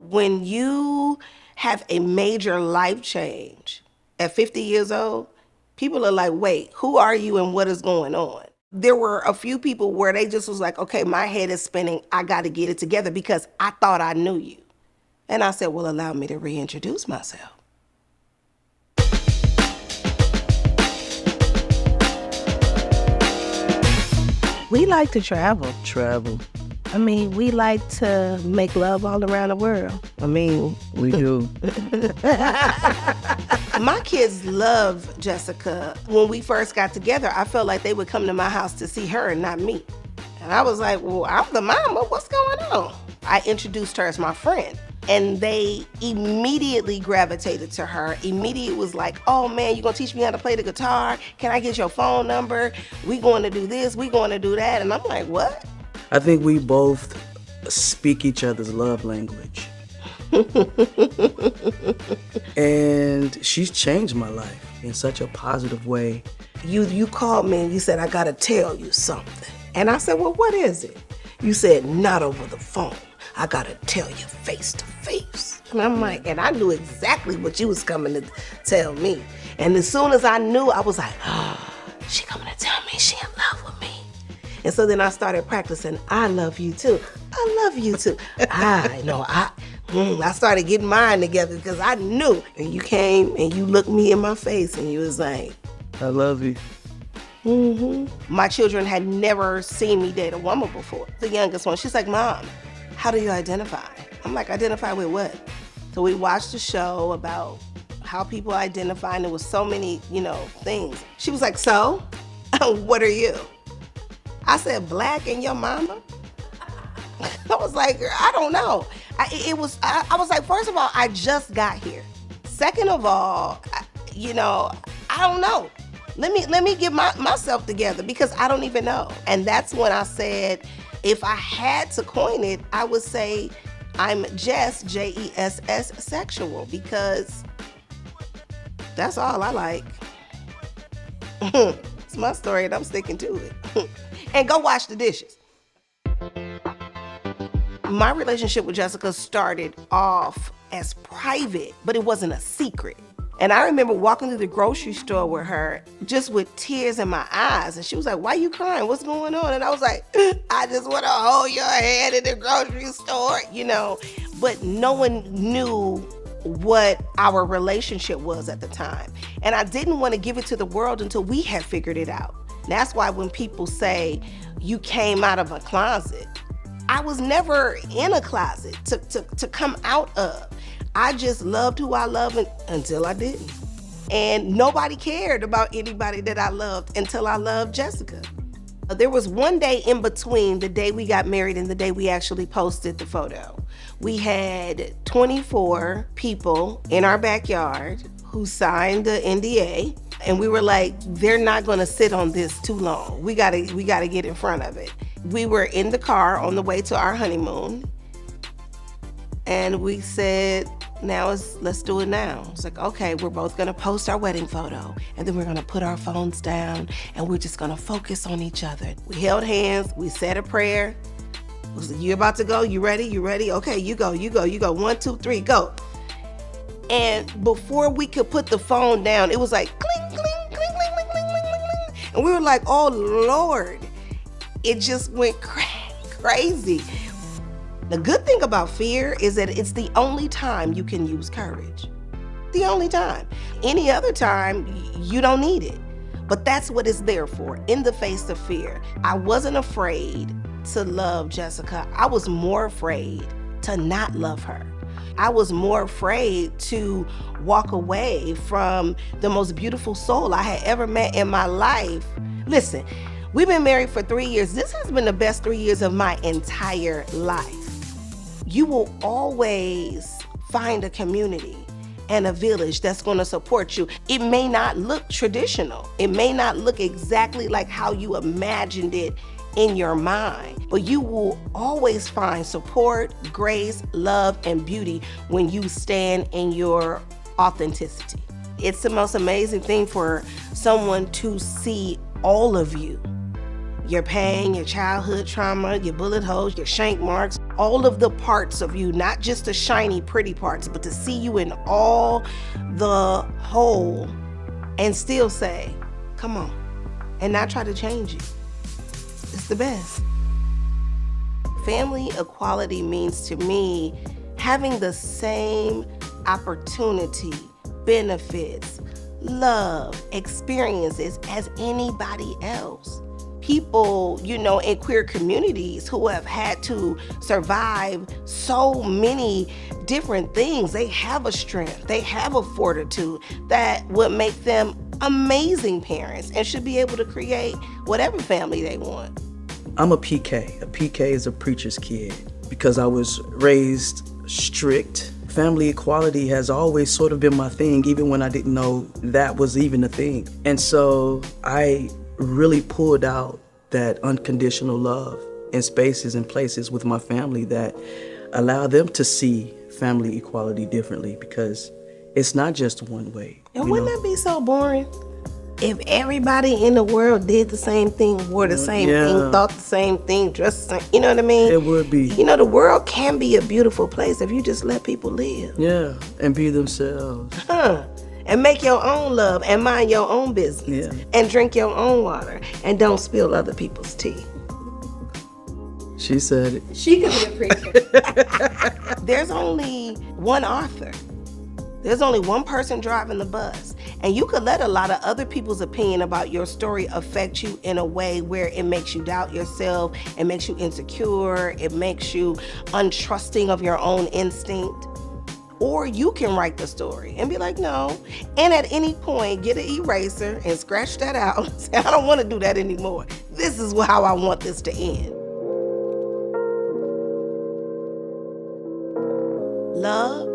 When you have a major life change at 50 years old, people are like, wait, who are you and what is going on? There were a few people where they just was like, okay, my head is spinning. I got to get it together because I thought I knew you. And I said, well, allow me to reintroduce myself. We like to travel. Travel. I mean, we like to make love all around the world. I mean, We do. My kids love Jessica. When we first got together, I felt like they would come to my house to see her and not me. And I was like, well, I'm the mama. What's going on? I introduced her as my friend. And they immediately gravitated to her. Immediately was like, oh man, you gonna teach me how to play the guitar? Can I get your phone number? We going to do this, we going to do that. And I'm like, what? I think we both speak each other's love language. And she's changed my life in such a positive way. You called me and you said, I gotta tell you something. And I said, well, what is it? You said, not over the phone. I gotta tell you face to face. And I'm like, and I knew exactly what you was coming to tell me. And as soon as I knew, I was like, oh, she coming to tell me she in love with me. And so then I started practicing, I love you too. I love you too. I started getting mine together because I knew. And you came and you looked me in my face and you was like, I love you. My children had never seen me date a woman before. The youngest one, she's like, Mom, how do you identify? I'm like, identify with what? So we watched a show about how people identify, and there was so many, things. She was like, so, what are you? I said, Black and your mama? I was like, I don't know. I was like, first of all, I just got here. Second of all, I don't know. Let me get myself together because I don't even know. And that's when I said, if I had to coin it, I would say I'm Jess, Jess, sexual, because that's all I like. It's my story and I'm sticking to it. And go wash the dishes. My relationship with Jessica started off as private, but it wasn't a secret. And I remember walking through the grocery store with her, just with tears in my eyes. And she was like, why you crying? What's going on? And I was like, I just want to hold your hand in the grocery store, But no one knew what our relationship was at the time. And I didn't want to give it to the world until we had figured it out. That's why when people say you came out of a closet, I was never in a closet to come out of. I just loved who I loved until I didn't. And nobody cared about anybody that I loved until I loved Jessica. There was one day in between the day we got married and the day we actually posted the photo. We had 24 people in our backyard who signed the NDA. And we were like, they're not gonna sit on this too long. We gotta get in front of it. We were in the car on the way to our honeymoon. And we said, let's do it now. It's like, okay, we're both gonna post our wedding photo and then we're gonna put our phones down and we're just gonna focus on each other. We held hands, we said a prayer. We said, you about to go? You ready? You ready? Okay, you go. 1, 2, 3, go. And before we could put the phone down, it was like cling, cling, cling, cling, cling, cling, cling, cling. And we were like, oh Lord. It just went crazy. The good thing about fear is that it's the only time you can use courage. The only time. Any other time, you don't need it. But that's what it's there for, in the face of fear. I wasn't afraid to love Jessica. I was more afraid to not love her. I was more afraid to walk away from the most beautiful soul I had ever met in my life. Listen, we've been married for 3 years. This has been the best 3 years of my entire life. You will always find a community and a village that's gonna support you. It may not look traditional. It may not look exactly like how you imagined it in your mind, but you will always find support, grace, love, and beauty when you stand in your authenticity. It's the most amazing thing for someone to see all of you. Your pain, your childhood trauma, your bullet holes, your shank marks, all of the parts of you, not just the shiny, pretty parts, but to see you in all the whole and still say, come on, and not try to change you. It's the best. Family equality means to me having the same opportunity, benefits, love, experiences as anybody else. People, in queer communities who have had to survive so many different things, they have a strength, they have a fortitude that would make them amazing parents and should be able to create whatever family they want. I'm a PK. A PK is a preacher's kid because I was raised strict. Family equality has always sort of been my thing, even when I didn't know that was even a thing. And so I really pulled out that unconditional love in spaces and places with my family that allow them to see family equality differently, because it's not just one way. And wouldn't that be so boring? If everybody in the world did the same thing, wore the same thing, thought the same thing, dressed the same, you know what I mean? It would be. The world can be a beautiful place if you just let people live. Yeah, and be themselves. And make your own love and mind your own business. Yeah. And drink your own water and don't spill other people's tea. She said it. She could be a preacher. There's only one author. There's only one person driving the bus. And you could let a lot of other people's opinion about your story affect you in a way where it makes you doubt yourself, it makes you insecure, it makes you untrusting of your own instinct. Or you can write the story and be like, no. And at any point, get an eraser and scratch that out and say, I don't want to do that anymore. This is how I want this to end. Love